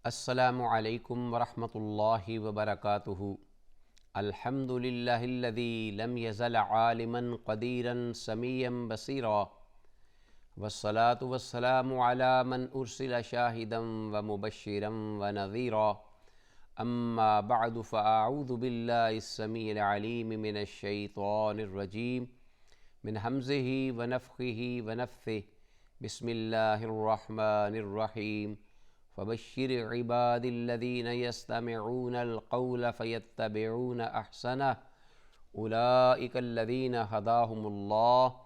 السلام علیکم ورحمۃ اللہ وبرکاتہ۔ الحمد للہ الذی لم یزل عالما قدیرا سمیعا بصیرا، والصلاة والسلام علی من ارسل شاہدا ومبشرا ونذیرا، اما بعد فاعوذ باللہ السمیع العلیم من الشیطان الرجیم من ہمزہ ونفخہ ونفثہ، بسم اللہ الرحمن الرحیم۔ فبشر عباد الذین یستمعون القول فیتبعون احسنہ، اولئک الذین ہداہم اللہ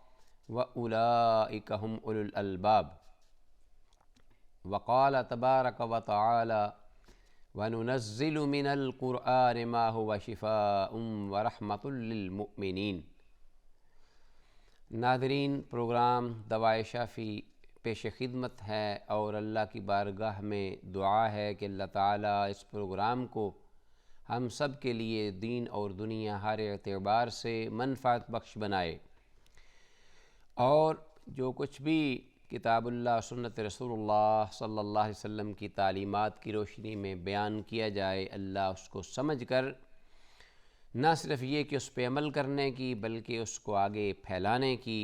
واولئک هم اولو الالباب۔ وقال تبارک وتعالی وننزل من القرآن ما هو شفاء ورحمۃ للمؤمنین۔ ناظرین، پروگرام دوائے شافی پیش خدمت ہے اور اللہ کی بارگاہ میں دعا ہے کہ اللہ تعالیٰ اس پروگرام کو ہم سب کے لیے دین اور دنیا ہر اعتبار سے منفعت بخش بنائے، اور جو کچھ بھی کتاب اللہ سنت رسول اللہ صلی اللہ علیہ وسلم کی تعلیمات کی روشنی میں بیان کیا جائے، اللہ اس کو سمجھ کر نہ صرف یہ کہ اس پہ عمل کرنے کی بلکہ اس کو آگے پھیلانے کی،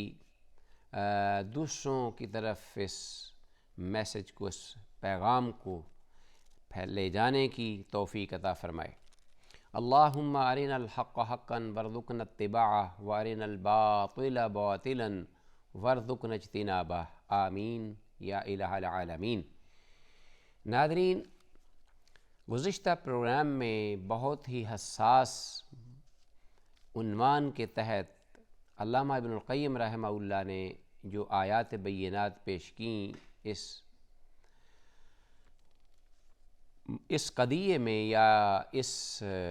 دوسروں کی طرف اس میسج کو، اس پیغام کو لے جانے کی توفیق عطا فرمائے۔ اللہم ارنا الحق حقا وارزقنا اتباعہ وارنا الباطل باطلا وارزقنا اجتنابہ، آمین یا الہ العالمین۔ ناظرین، گزشتہ پروگرام میں بہت ہی حساس عنوان کے تحت علامہ ابن القیم رحمہ اللہ نے جو آیات بینات پیش کیں، اس قضیے میں یا اس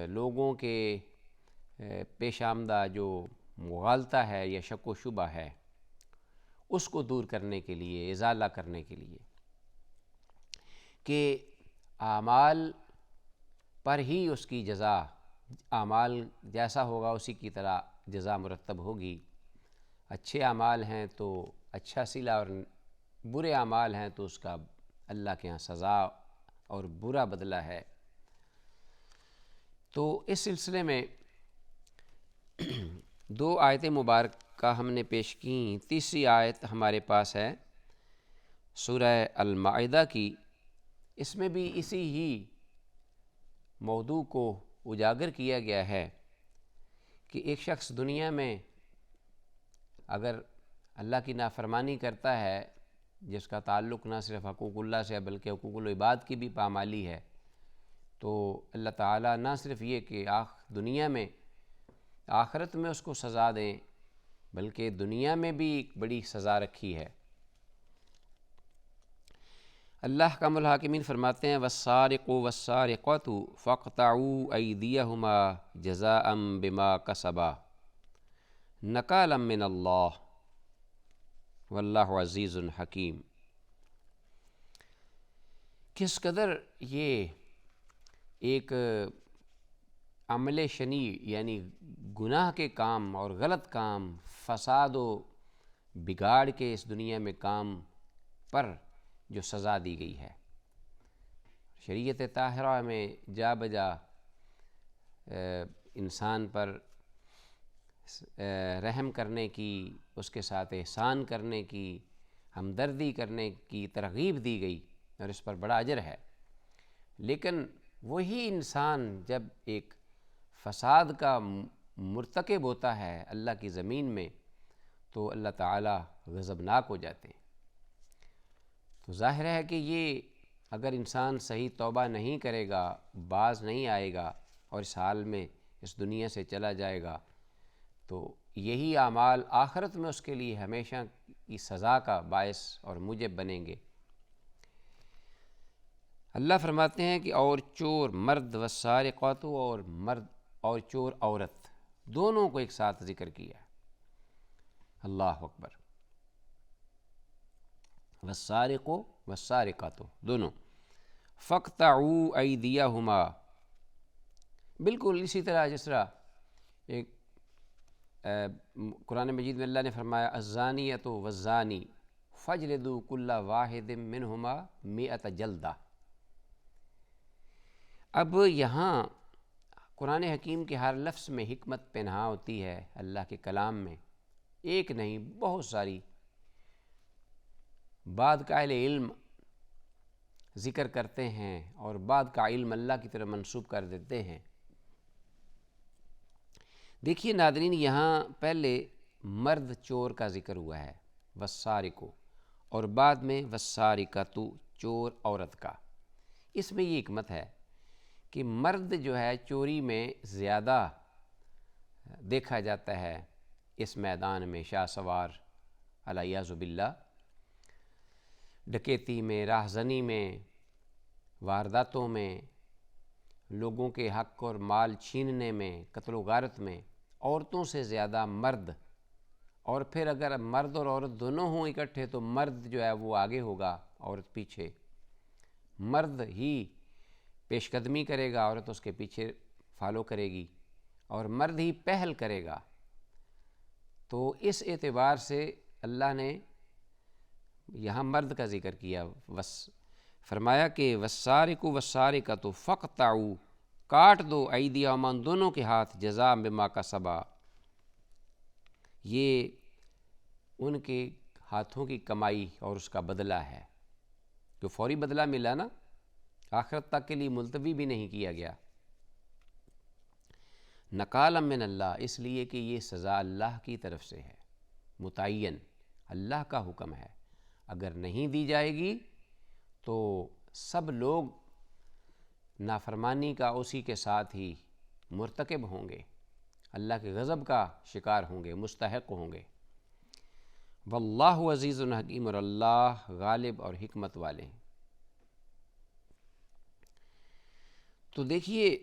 لوگوں کے پیش آمدہ جو مغالطہ ہے یا شک و شبہ ہے، اس کو دور کرنے کے لیے، ازالہ کرنے کے لیے کہ اعمال پر ہی اس کی جزا، اعمال جیسا ہوگا اسی کی طرح جزا مرتب ہوگی۔ اچھے اعمال ہیں تو اچھا صلہ، اور برے اعمال ہیں تو اس کا اللہ کے ہاں سزا اور برا بدلہ ہے۔ تو اس سلسلے میں دو آیت مبارکہ ہم نے پیش کیں۔ تیسری آیت ہمارے پاس ہے سورہ المائدہ کی، اس میں بھی اسی ہی موضوع کو اجاگر کیا گیا ہے کہ ایک شخص دنیا میں اگر اللہ کی نافرمانی کرتا ہے، جس کا تعلق نہ صرف حقوق اللہ سے بلکہ حقوق العباد کی بھی پامالی ہے، تو اللہ تعالیٰ نہ صرف یہ کہ دنیا میں، آخرت میں اس کو سزا دیں، بلکہ دنیا میں بھی ایک بڑی سزا رکھی ہے۔ اللہ احکم الحاکمین فرماتے ہیں والسارق والسارقۃ فاقطعوا ایدیہما جزاء بما کسبا نکالا من اللہ واللہ عزیز حکیم۔ کس قدر یہ ایک عمل شنی، یعنی گناہ کے کام اور غلط کام، فساد و بگاڑ کے اس دنیا میں کام پر جو سزا دی گئی ہے، شریعت طاہرہ میں جا بجا انسان پر رحم کرنے کی، اس کے ساتھ احسان کرنے کی، ہمدردی کرنے کی ترغیب دی گئی، اور اس پر بڑا اجر ہے۔ لیکن وہی انسان جب ایک فساد کا مرتکب ہوتا ہے اللہ کی زمین میں، تو اللہ تعالیٰ غضبناک ہو جاتے ہیں۔ تو ظاہر ہے کہ یہ اگر انسان صحیح توبہ نہیں کرے گا، باز نہیں آئے گا اور اس حال میں اس دنیا سے چلا جائے گا، تو یہی اعمال آخرت میں اس کے لیے ہمیشہ کی سزا کا باعث اور موجب بنیں گے۔ اللہ فرماتے ہیں کہ اور چور مرد والسارقات، اور مرد اور چور عورت، دونوں کو ایک ساتھ ذکر کیا۔ اللہ اکبر۔ والسارق والسارقات، دونوں۔ فاقطعوا ایدیہما، بالکل اسی طرح جس طرح ایک قرآن مجید میں اللہ نے فرمایا الزانیۃ والزانی فاجلدوا کل واحد منہما 100 جلدہ، اب یہاں قرآن حکیم کے ہر لفظ میں حکمت پنہاں ہوتی ہے، اللہ کے کلام میں ایک نہیں بہت ساری بعد کا اہل علم ذکر کرتے ہیں اور بعد کا علم اللہ کی طرف منسوب کر دیتے ہیں۔ دیکھیے ناظرین، یہاں پہلے مرد چور کا ذکر ہوا ہے والسارقو، اور بعد میں والسارقۃ چور عورت کا۔ اس میں یہ حکمت ہے کہ مرد جو ہے چوری میں زیادہ دیکھا جاتا ہے اس میدان میں، شاہ سوار علیہ باللہ، ڈکیتی میں، راہزنی میں، وارداتوں میں، لوگوں کے حق اور مال چھیننے میں، قتل و غارت میں عورتوں سے زیادہ مرد، اور پھر اگر مرد اور عورت دونوں ہوں اکٹھے تو مرد جو ہے وہ آگے ہوگا، عورت پیچھے، مرد ہی پیش قدمی کرے گا، عورت اس کے پیچھے فالو کرے گی، اور مرد ہی پہل کرے گا۔ تو اس اعتبار سے اللہ نے یہاں مرد کا ذکر کیا، فرمایا کہ والسارق والسارقۃ فاقطعوا، کاٹ دو ایدیہما، دونوں کے ہاتھ، جزاء بما کسبا، یہ ان کے ہاتھوں کی کمائی اور اس کا بدلہ ہے، جو فوری بدلہ ملا نا، آخرت تک کے لیے ملتوی بھی نہیں کیا گیا۔ نکالا من اللہ، اس لیے کہ یہ سزا اللہ کی طرف سے ہے، متعین، اللہ کا حکم ہے، اگر نہیں دی جائے گی تو سب لوگ نافرمانی کا اسی کے ساتھ ہی مرتکب ہوں گے، اللہ کے غضب کا شکار ہوں گے، مستحق ہوں گے۔ واللہ عزیز حکیم، اور اللہ غالب اور حکمت والے ہیں۔ تو دیکھیے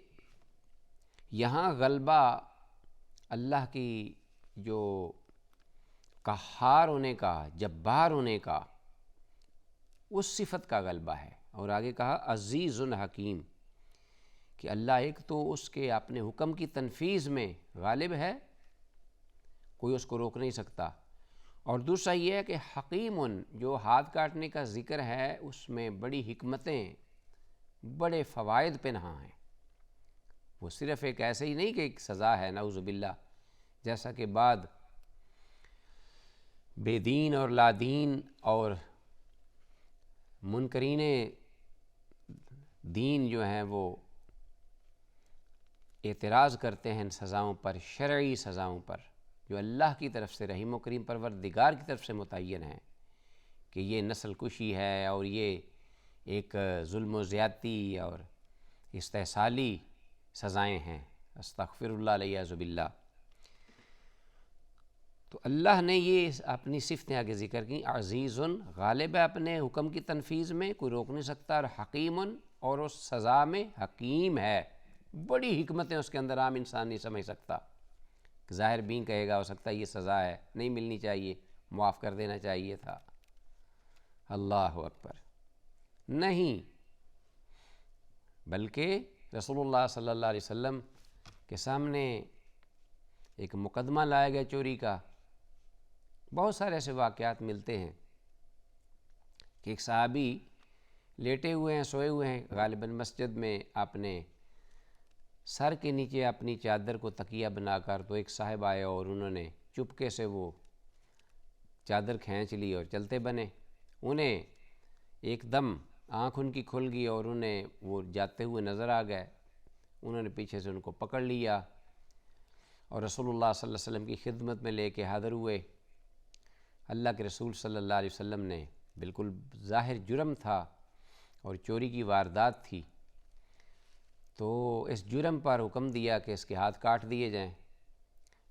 یہاں غلبہ اللہ کی جو قہار ہونے کا، جبار ہونے کا، اس صفت کا غلبہ ہے، اور آگے کہا عزیز حکیم، کہ اللہ ایک تو اس کے اپنے حکم کی تنفیذ میں غالب ہے، کوئی اس کو روک نہیں سکتا، اور دوسرا یہ ہے کہ حکیم، جو ہاتھ کاٹنے کا ذکر ہے اس میں بڑی حکمتیں، بڑے فوائد پنہاں ہیں، وہ صرف ایک ایسے ہی نہیں کہ ایک سزا ہے، نعوذ باللہ، جیسا کہ بعد بے دین اور لا دین اور منکرین دین جو ہیں وہ اعتراض کرتے ہیں ان سزاؤں پر، شرعی سزاؤں پر، جو اللہ کی طرف سے، رحیم و کریم پروردگار کی طرف سے متعین ہیں، کہ یہ نسل کشی ہے اور یہ ایک ظلم و زیادتی اور استحصالی سزائیں ہیں، استغفر اللہ علیہ باللہ۔ تو اللہ نے یہ اپنی صفتیں آگے ذکر کی، عزیز، غالب ہے اپنے حکم کی تنفیذ میں، کوئی روک نہیں سکتا، اور حکیم، اور اس سزا میں حکیم ہے، بڑی حکمتیں اس کے اندر عام انسان نہیں سمجھ سکتا، ظاہر بین کہے گا ہو سکتا ہے یہ سزا ہے، نہیں ملنی چاہیے، معاف کر دینا چاہیے تھا، اللہ اکبر، نہیں، بلکہ رسول اللہ صلی اللہ علیہ وسلم کے سامنے ایک مقدمہ لایا گیا چوری کا۔ بہت سارے ایسے واقعات ملتے ہیں کہ ایک صحابی لیٹے ہوئے ہیں، سوئے ہوئے ہیں، غالباً مسجد میں، اپنے سر کے نیچے اپنی چادر کو تکیہ بنا کر، تو ایک صاحب آئے اور انہوں نے چپکے سے وہ چادر کھینچ لی اور چلتے بنے، انہیں ایک دم آنکھ ان کی کھل گئی اور انہیں وہ جاتے ہوئے نظر آ گئے، انہوں نے پیچھے سے ان کو پکڑ لیا اور رسول اللہ صلی اللہ علیہ وسلم کی خدمت میں لے کے حاضر ہوئے۔ اللہ کے رسول صلی اللہ علیہ وسلم نے، بالکل ظاہر جرم تھا اور چوری کی واردات تھی، تو اس جرم پر حکم دیا کہ اس کے ہاتھ کاٹ دیے جائیں۔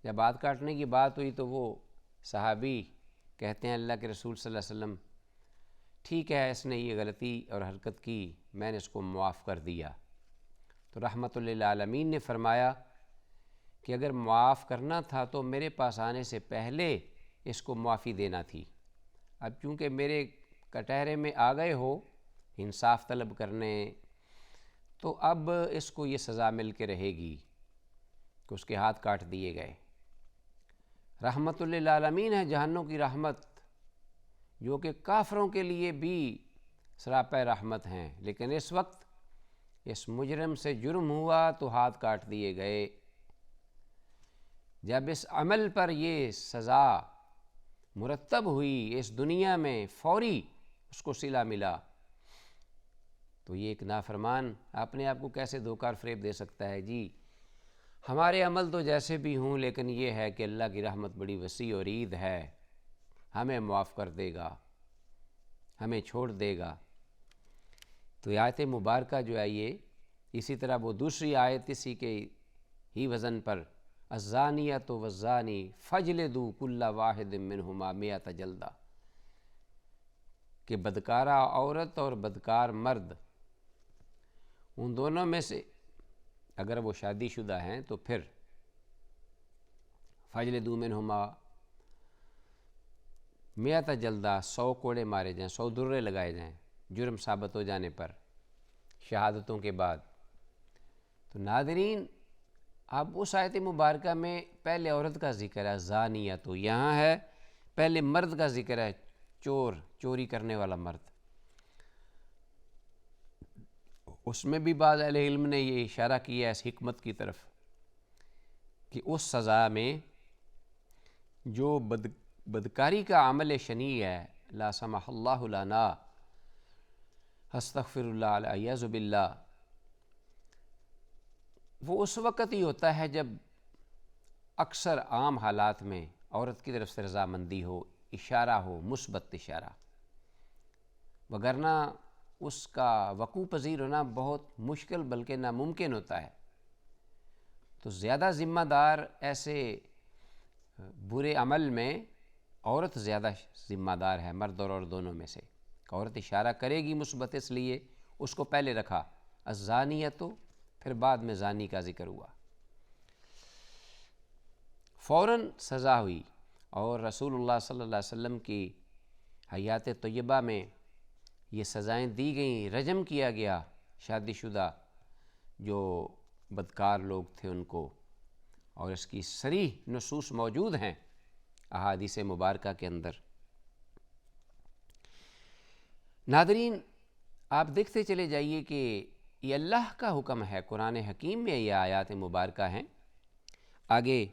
جب ہاتھ کاٹنے کی بات ہوئی تو وہ صحابی کہتے ہیں اللہ کے رسول صلی اللہ علیہ وسلم، ٹھیک ہے اس نے یہ غلطی اور حرکت کی، میں نے اس کو معاف کر دیا۔ تو رحمت للعالمین نے فرمایا کہ اگر معاف کرنا تھا تو میرے پاس آنے سے پہلے اس کو معافی دینا تھی، اب چونکہ میرے کٹہرے میں آ گئے ہو انصاف طلب کرنے، تو اب اس کو یہ سزا مل کے رہے گی کہ اس کے ہاتھ کاٹ دیے گئے۔ رحمت للعالمین ہے، جہنم کی رحمت، جو کہ کافروں کے لیے بھی سراپے رحمت ہیں، لیکن اس وقت اس مجرم سے جرم ہوا تو ہاتھ کاٹ دیے گئے۔ جب اس عمل پر یہ سزا مرتب ہوئی، اس دنیا میں فوری اس کو صلہ ملا، تو یہ ایک نافرمان اپنے آپ کو کیسے دھوکہ اور فریب دے سکتا ہے؟ جی ہمارے عمل تو جیسے بھی ہوں، لیکن یہ ہے کہ اللہ کی رحمت بڑی وسیع اور عید ہے، ہمیں معاف کر دے گا، ہمیں چھوڑ دے گا۔ تو آیت مبارکہ جو ہے یہ اسی طرح وہ دوسری آیت اسی کے ہی وزن پر، الزانیۃ والزانی فاجلدوا کل واحد منہما مئۃ جلدہ، کہ بدکارہ عورت اور بدکار مرد، ان دونوں میں سے اگر وہ شادی شدہ ہیں تو پھر فاجلدوا منہما مئۃ جلدہ، 100 کوڑے مارے جائیں، 100 درے لگائے جائیں جرم ثابت ہو جانے پر شہادتوں کے بعد۔ تو ناظرین، اب اس آیت مبارکہ میں پہلے عورت کا ذکر ہے زانیہ، تو یہاں ہے پہلے مرد کا ذکر ہے، چوری کرنے والا مرد۔ اس میں بھی بعض اہل علم نے یہ اشارہ کیا ہے اس حکمت کی طرف کہ اس سزا میں جو بدکاری کا عمل شنیع ہے، لا سمح اللہ لنا، استغفر اللہ الیاذ باللہ، وہ اس وقت ہی ہوتا ہے جب اکثر عام حالات میں عورت کی طرف سے رضامندی ہو، اشارہ ہو، مثبت اشارہ، وگرنہ اس کا وقوع پذیر ہونا بہت مشکل بلکہ ناممکن ہوتا ہے۔ تو زیادہ ذمہ دار ایسے برے عمل میں عورت زیادہ ذمہ دار ہے مرد اور عورت دونوں میں سے۔ عورت اشارہ کرے گی مثبت، اس لیے اس کو پہلے رکھا الزانیۃ، پھر بعد میں زانی کا ذکر ہوا، فوراً سزا ہوئی۔ اور رسول اللہ صلی اللہ علیہ وسلم کی حیات طیبہ میں یہ سزائیں دی گئیں، رجم کیا گیا شادی شدہ جو بدکار لوگ تھے ان کو، اور اس کی صریح نصوص موجود ہیں احادیث مبارکہ کے اندر۔ ناظرین، آپ دیکھتے چلے جائیے کہ یہ اللہ کا حکم ہے، قرآن حکیم میں یہ آیات مبارکہ ہیں۔ آگے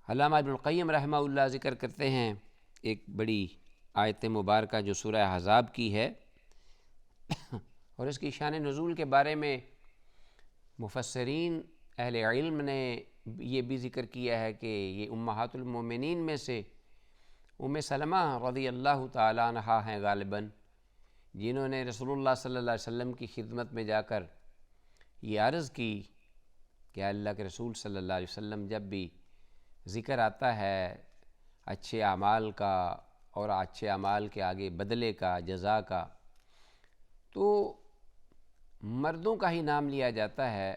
علامہ ابن القیم رحمہ اللہ ذکر کرتے ہیں ایک بڑی آیت مبارکہ جو سورہ احزاب کی ہے، اور اس کی شان نزول کے بارے میں مفسرین اہل علم نے یہ بھی ذکر کیا ہے کہ یہ امہات المومنین میں سے ام سلمہ رضی اللہ تعالیٰ عنہا ہیں غالباً، جنہوں نے رسول اللہ صلی اللہ علیہ وسلم کی خدمت میں جا کر یہ عرض کی کہ اللہ کے رسول صلی اللہ علیہ وسلم، جب بھی ذکر آتا ہے اچھے اعمال کا اور اچھے اعمال کے آگے بدلے کا، جزا کا، تو مردوں کا ہی نام لیا جاتا ہے،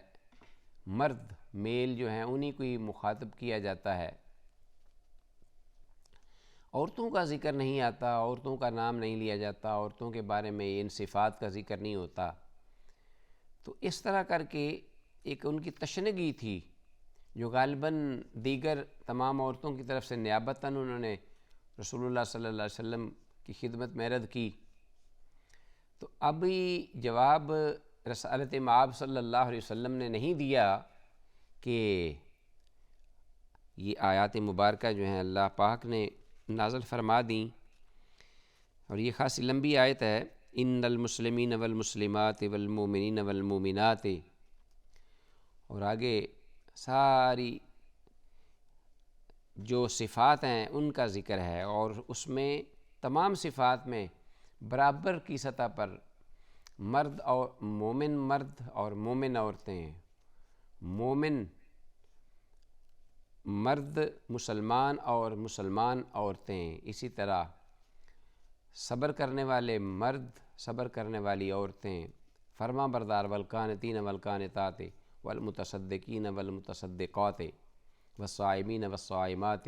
مرد میل جو ہیں انہی کو ہی مخاطب کیا جاتا ہے، عورتوں کا ذکر نہیں آتا، عورتوں کا نام نہیں لیا جاتا، عورتوں کے بارے میں ان صفات کا ذکر نہیں ہوتا۔ تو اس طرح کر کے ایک ان کی تشنگی تھی جو غالباً دیگر تمام عورتوں کی طرف سے نیابتاً انہوں نے رسول اللہ صلی اللہ علیہ وسلم کی خدمت میں عرض کی۔ تو اب یہ جواب رسالت مآب صلی اللہ علیہ وسلم نے نہیں دیا کہ یہ آیات مبارکہ جو ہیں اللہ پاک نے نازل فرما دیں، اور یہ خاصی لمبی آیت ہے، ان المسلمین والمسلمات والمؤمنین والمؤمنات، اور آگے ساری جو صفات ہیں ان کا ذکر ہے، اور اس میں تمام صفات میں برابر کی سطح پر مرد اور مومن مرد اور مومن عورتیں، مومن مرد مسلمان اور مسلمان عورتیں، اسی طرح صبر کرنے والے مرد، صبر کرنے والی عورتیں، فرما بردار، والقانتین والقانتات والمتصدقین والمتصدقات والصائمین والصائمات،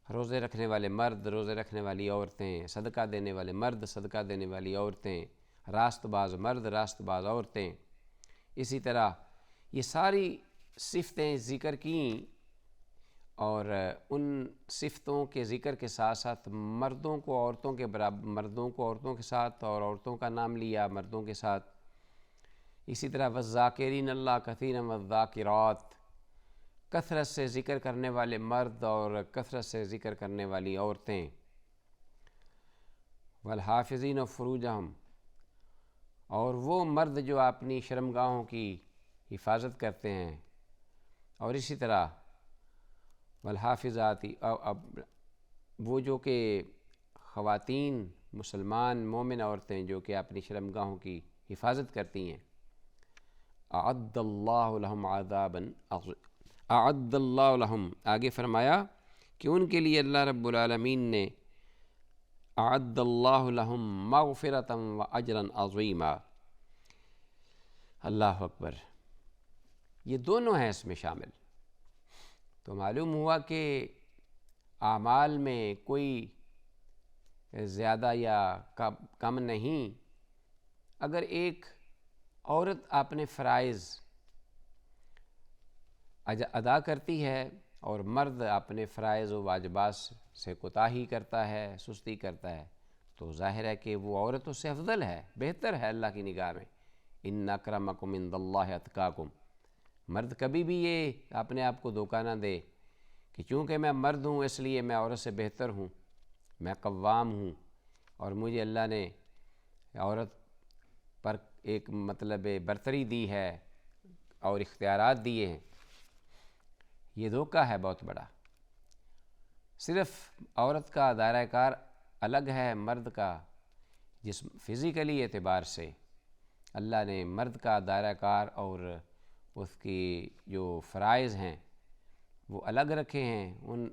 روزے رکھنے والے مرد، روزے رکھنے والی عورتیں، صدقہ دینے والے مرد، صدقہ دینے والی عورتیں، راست باز مرد، راست باز عورتیں۔ اسی طرح یہ ساری صفتیں ذکر کیں، اور ان صفتوں کے ذکر کے ساتھ ساتھ مردوں کو عورتوں کے برابر، مردوں کو عورتوں کے ساتھ اور عورتوں کا نام لیا مردوں کے ساتھ، اسی طرح والذاکرین اللہ کثیرا والذاکرات، کثرت سے ذکر کرنے والے مرد اور کثرت سے ذکر کرنے والی عورتیں، والحافظین فروجہم، اور وہ مرد جو اپنی شرمگاہوں کی حفاظت کرتے ہیں، اور اسی طرح والحافظاتی، وہ جو کہ خواتین مسلمان مومن عورتیں جو کہ اپنی شرمگاہوں کی حفاظت کرتی ہیں، اعد اللہ لہم عذابا اعد اللہ لہم، آگے فرمایا کہ ان کے لیے اللہ رب العالمین نے اعد اللہ لہم مغفرۃ و اجرا عظیما۔ اللہ اکبر، یہ دونوں ہیں اس میں شامل۔ تو معلوم ہوا کہ اعمال میں کوئی زیادہ یا کم نہیں۔ اگر ایک عورت اپنے فرائض ادا کرتی ہے اور مرد اپنے فرائض و واجبات سے کوتاہی کرتا ہے، سستی کرتا ہے، تو ظاہر ہے کہ وہ عورت اس سے افضل ہے، بہتر ہے اللہ کی نگاہ میں۔ ان اکرمکم عند اللہ اتقاکم۔ مرد کبھی بھی یہ اپنے آپ کو دھوکہ نہ دے کہ چونکہ میں مرد ہوں اس لیے میں عورت سے بہتر ہوں، میں قوام ہوں اور مجھے اللہ نے عورت پر ایک برتری دی ہے اور اختیارات دیے ہیں۔ یہ دھوکہ ہے بہت بڑا۔ صرف عورت کا دائرہ کار الگ ہے مرد کا، جس فزیکلی اعتبار سے اللہ نے مرد کا دائرہ کار اور اس کی جو فرائض ہیں وہ الگ رکھے ہیں۔ ان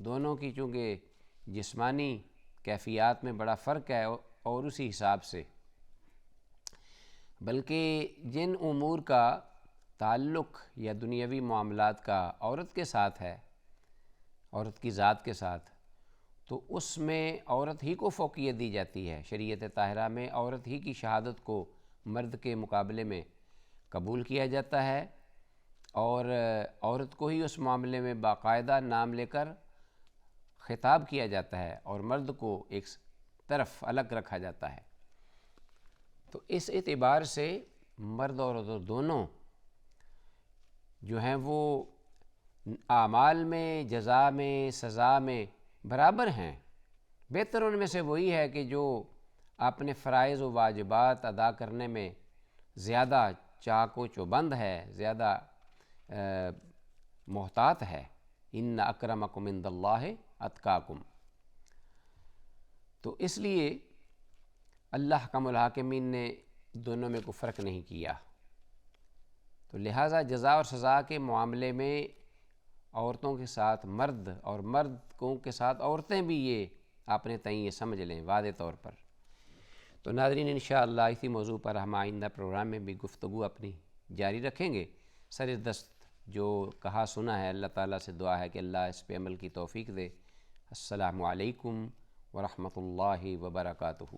دونوں کی چونکہ جسمانی کیفیات میں بڑا فرق ہے، اور اسی حساب سے بلکہ جن امور کا تعلق یا دنیاوی معاملات کا عورت کے ساتھ ہے، عورت کی ذات کے ساتھ، تو اس میں عورت ہی کو فوقیت دی جاتی ہے۔ شریعت طاہرہ میں عورت ہی کی شہادت کو مرد کے مقابلے میں قبول کیا جاتا ہے، اور عورت کو ہی اس معاملے میں باقاعدہ نام لے کر خطاب کیا جاتا ہے، اور مرد کو ایک طرف الگ رکھا جاتا ہے۔ تو اس اعتبار سے مرد اور عورت دونوں جو ہیں وہ اعمال میں، جزا میں، سزا میں برابر ہیں۔ بہتر ان میں سے وہی ہے کہ جو اپنے فرائض و واجبات ادا کرنے میں زیادہ چاق و چوبند ہے، زیادہ محتاط ہے۔ ان اکرمکم عند اللہ اتقاکم۔ تو اس لیے اللہ احکم الحاکمین نے دونوں میں کوئی فرق نہیں کیا۔ تو لہٰذا جزا اور سزا کے معاملے میں عورتوں کے ساتھ مرد اور مردوں کے ساتھ عورتیں بھی یہ اپنے تئیں یہ سمجھ لیں واضح طور پر۔ تو ناظرین انشاءاللہ اسی موضوع پر ہم آئندہ پروگرام میں بھی گفتگو اپنی جاری رکھیں گے۔ سر دست جو کہا سنا ہے، اللہ تعالیٰ سے دعا ہے کہ اللہ اس پہ عمل کی توفیق دے۔ السلام علیکم ورحمۃ اللہ وبرکاتہ۔